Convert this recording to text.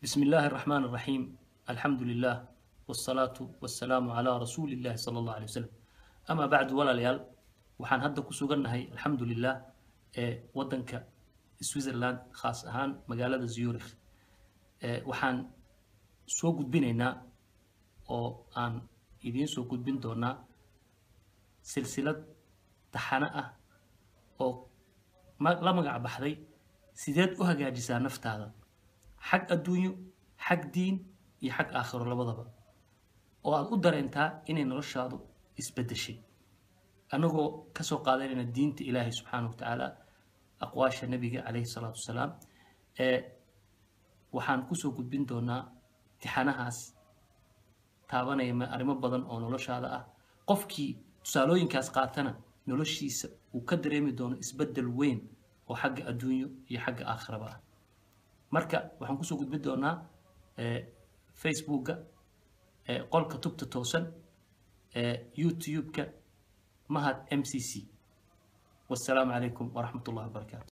بسم الله الرحمن الرحيم. الحمد لله والصلاة والسلام على رسول الله صلى الله عليه وسلم. أما بعد ولا ليال وحان هدا كسوغن هاي الحمد لله ودنك سويسرلاند خاص أهان مقالة زيورخ وحان سو قدبينينا أو آن إذين سو قدبين دونا سلسلة تحاناء أو لا مقع بحضي سيدات أهجاجسا نفت هذا حق الدنيا حق دين iyo xag aakhiro labadaba oo aad u dareentaa inay noloshaadu isbedeshay anagoo ka soo qaadanayna diinta Ilaahay subhanahu wa ta'ala aqwaasha nabiga alayhi salatu wasalaam waxaan ku soo gudbin doonaa tixanahaas taabanaya arrimo badan oo noloshaada ah qofkii tusaalooyinkaas qaatana noloshiisa uu ka dareemi doono isbedel weyn oo xagga adduunyo iyo xagga aakhiraba ah marka waxaan ku soo gudbin doonaa Facebook qolka tubta toosan YouTube ka mahad MCC. والسلام عليكم ورحمة الله وبركاته.